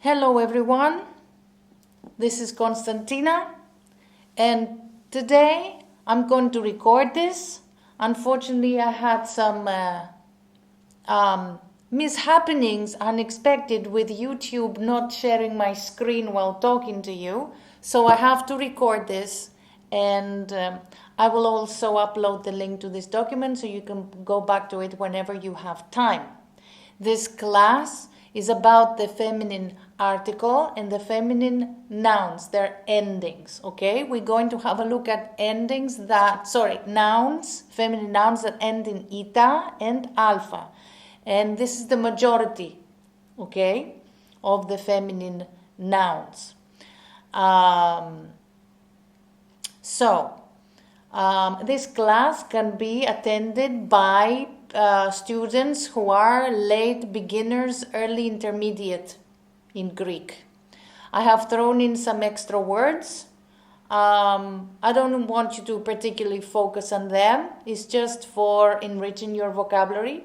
Hello everyone, this is Konstantina and today I'm going to record this. Unfortunately, I had some mishappenings, unexpected, with YouTube not sharing my screen while talking to you. So I have to record this and I will also upload the link to this document so you can go back to it whenever you have time. This class is about the feminine article and the feminine nouns, their endings, okay? We're going to have a look at nouns, feminine nouns that end in ita and alpha. And this is the majority, okay, of the feminine nouns. This class can be attended by students who are late beginners, early intermediate in Greek. I have thrown in some extra words. I don't want you to particularly focus on them. It's just for enriching your vocabulary.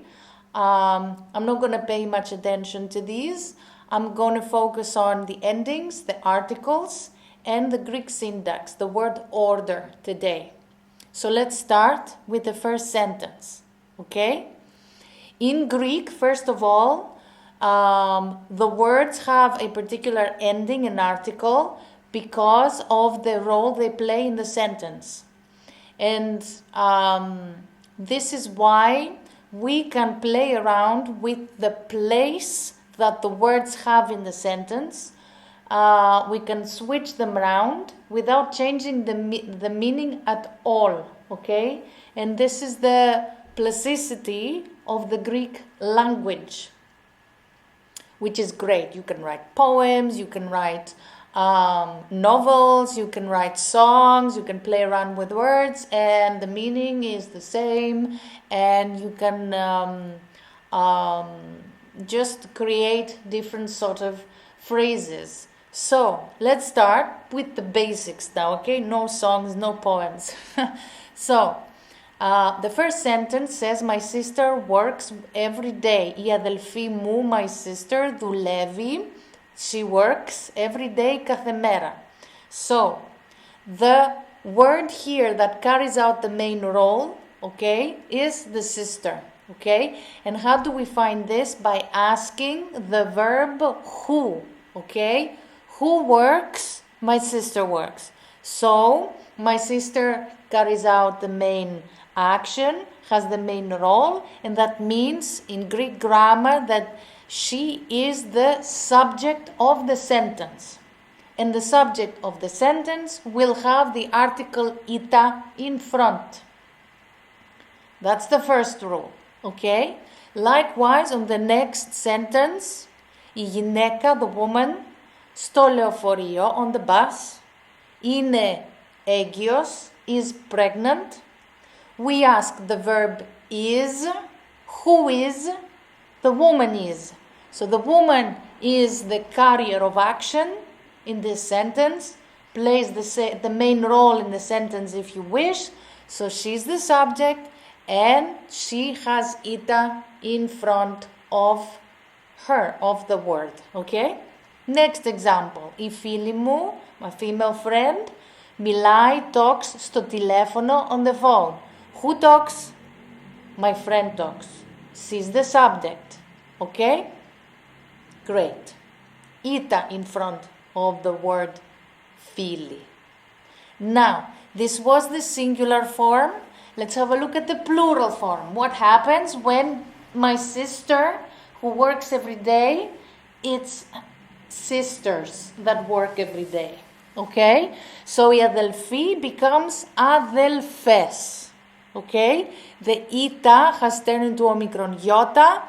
I'm not going to pay much attention to these. I'm going to focus on the endings, the articles, and the Greek syntax, the word order today. So let's start with the first sentence, okay? In Greek, first of all, the words have a particular ending, an article, because of the role they play in the sentence. And this is why we can play around with the place that the words have in the sentence. We can switch them around without changing the meaning at all, okay? And this is the plasticity of the Greek language, which is great. You can write poems, you can write novels, you can write songs, you can play around with words and the meaning is the same, and you can just create different sort of phrases. So let's start with the basics now, okay? No songs, no poems. So the first sentence says, my sister works every day. Η αδελφή μου, my sister, δουλεύει. She works every day, κάθε μέρα. So the word here that carries out the main role, okay, is the sister, okay? And how do we find this? By asking the verb who, okay? Who works? My sister works. So my sister carries out the main action, has the main role, and that means in Greek grammar that she is the subject of the sentence. And the subject of the sentence will have the article ita in front. That's the first rule, okay? Likewise, on the next sentence, η γυναίκα, the woman, στο λεωφορείο, on the bus, είναι έγκυος, is pregnant. We ask the verb is, who is, the woman is. So the woman is the carrier of action in this sentence, plays the main role in the sentence if you wish. So she's the subject and she has ita in front of her, of the word, okay? Next example, η φίλη μου, my female friend, μιλάει, talks στο τηλέφωνο, on the phone. Who talks? My friend talks. She's the subject, okay? Great. Ita in front of the word φίλοι. Now, this was the singular form. Let's have a look at the plural form. What happens when my sister, who works every day, it's sisters that work every day, okay? So η αδελφή becomes αδελφές, okay? The ita has turned into omicron iota,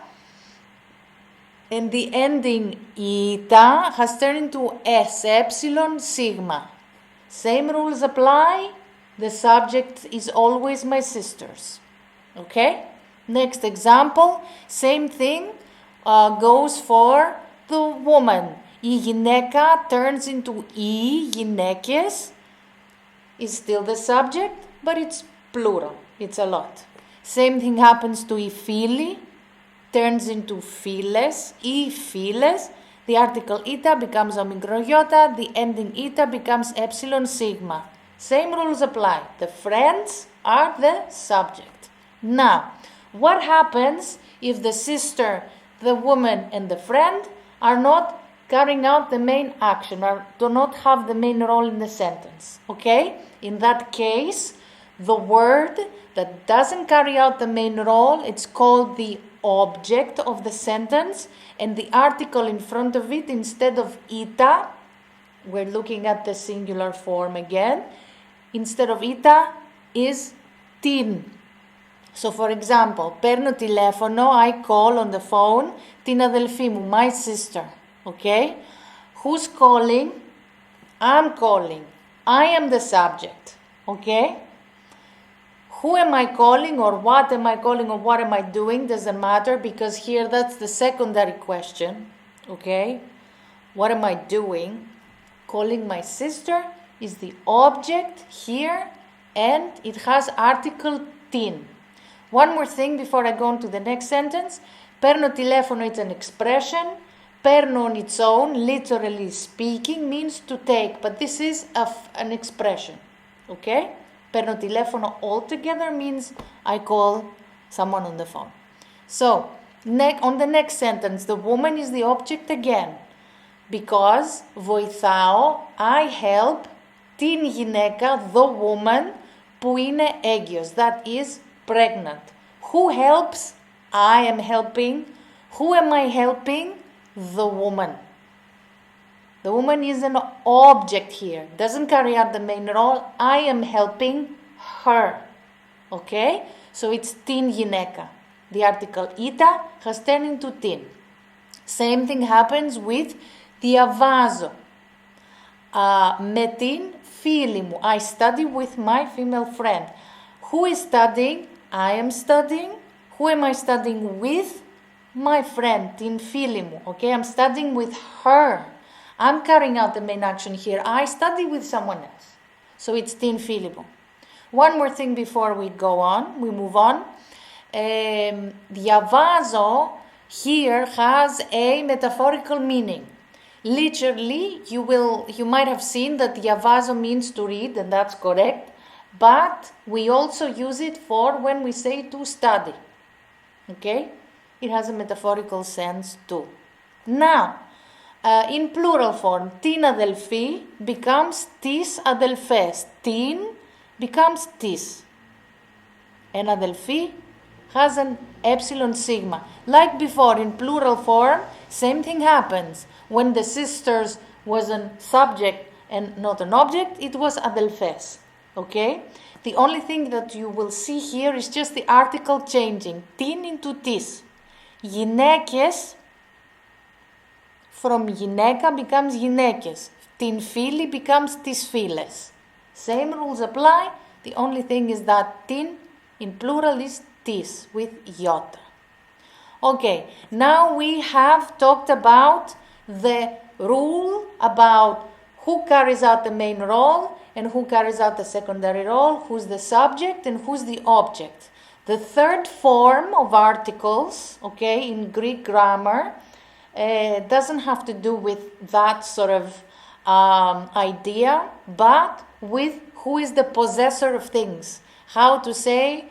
and the ending ita has turned into s, epsilon, sigma. Same rules apply. The subject is always my sisters, okay? Next example, same thing goes for the woman. Η γυναίκα turns into οι γυναίκες, is still the subject, but it's plural, it's a lot. Same thing happens to οι φίλοι, turns into φίλες, οι φίλες. The article ita becomes omicron iota, the ending ita becomes epsilon sigma. Same rules apply. The friends are the subject. Now, what happens if the sister, the woman, and the friend are not carrying out the main action, or do not have the main role in the sentence? Okay? In that case, the word that doesn't carry out the main role, it's called the object of the sentence, and the article in front of it, instead of ita, we're looking at the singular form again, instead of ita is tin. So for example, παίρνω τηλέφωνο, I call on the phone την αδελφή μου, my sister. Okay? Who's calling? I'm calling. I am the subject. Okay? Who am I calling, or what am I calling, or what am I doing? Doesn't matter, because here that's the secondary question. Okay? What am I doing? Calling my sister is the object here, and it has article tin. One more thing before I go on to the next sentence. Παίρνω τηλέφωνο, it's an expression. Παίρνω on its own, literally speaking, means to take, but this is an expression. Okay? Παίρνω τηλέφωνο altogether means I call someone on the phone. So, on the next sentence, the woman is the object again. Because βοηθάω, I help την γυναίκα, the woman, που είναι έγκυος, that is pregnant. Who helps? I am helping. Who am I helping? The woman. The woman is an object here. Doesn't carry out the main role. I am helping her. Okay? So it's tin γυναίκα. The article ita has turned into tin. Same thing happens with διαβάζω. Με την φίλη μου. I study with my female friend. Who is studying? I am studying. Who am I studying with? My friend, την φίλη μου. Okay, I'm studying with her. I'm carrying out the main action here. I study with someone else. So it's την φίλη μου. One more thing before we go on, we move on. Διαβάζω here has a metaphorical meaning. Literally, you might have seen that διαβάζω means to read, and that's correct. But we also use it for when we say to study. Okay? It has a metaphorical sense too. Now, in plural form, την αδελφή becomes τις αδελφές. Την becomes τις. And αδελφή has an epsilon sigma. Like before, in plural form, same thing happens. When the sisters was a subject and not an object, it was αδελφές. Okay? The only thing that you will see here is just the article changing. Την into τις. Γυναίκες from γυναίκα becomes γυναίκες. Την φίλη becomes τις φίλες. Same rules apply. The only thing is that την in plural is τις with iota. Okay, now we have talked about the rule about who carries out the main role and who carries out the secondary role, who's the subject and who's the object. The third form of articles, okay, in Greek grammar, doesn't have to do with that sort of idea, but with who is the possessor of things. How to say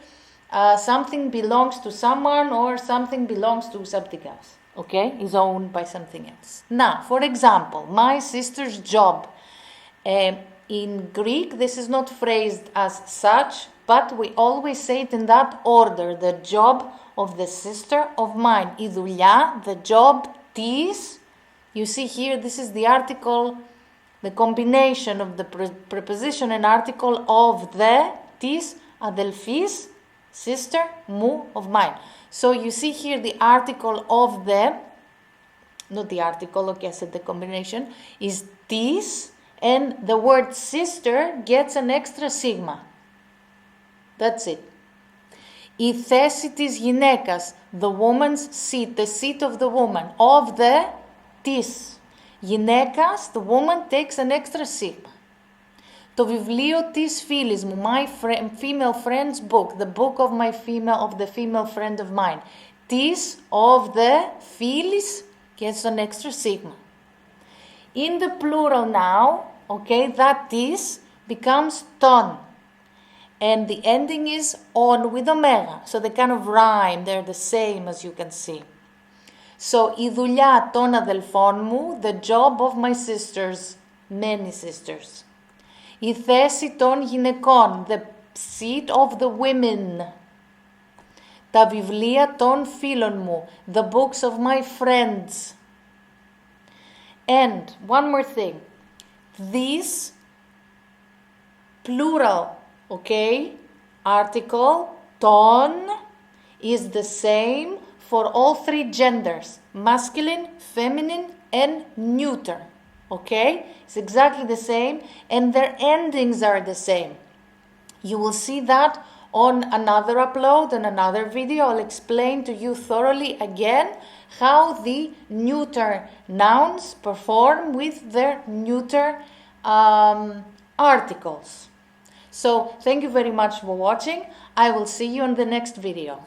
something belongs to someone or something belongs to something else, okay, is owned by something else. Now, for example, my sister's job. In Greek, this is not phrased as such, but we always say it in that order. The job of the sister of mine. Η δουλειά, the job της. You see here, this is the article, the combination of the preposition and article of the, της, αδελφής, sister, μου, of mine. So you see here the article of the, not the article, okay, I said the combination, is της, and the word sister gets an extra sigma. That's it. Η θέση της γυναίκας, the woman's seat, the seat of the woman, of the, της. Γυναίκας, the woman takes an extra sigma. Το βιβλίο της φίλης μου, my female friend's book, the book of the female friend of mine. Της, of the, φίλης, gets an extra sigma. In the plural now, okay, that is becomes ton. And the ending is on with omega. So they kind of rhyme. They're the same, as you can see. So, η δουλειά των αδελφών μου, the job of my sisters, many sisters. Η θέση των γυναικών, the seat of the women. Τα βιβλία των φίλων μου, the books of my friends. And one more thing, this plural, okay, article, ton, is the same for all three genders, masculine, feminine, and neuter, okay? It's exactly the same, and their endings are the same. You will see that on another upload, on another video. I'll explain to you thoroughly again how the neuter nouns perform with their neuter articles. So, thank you very much for watching. I will see you on the next video.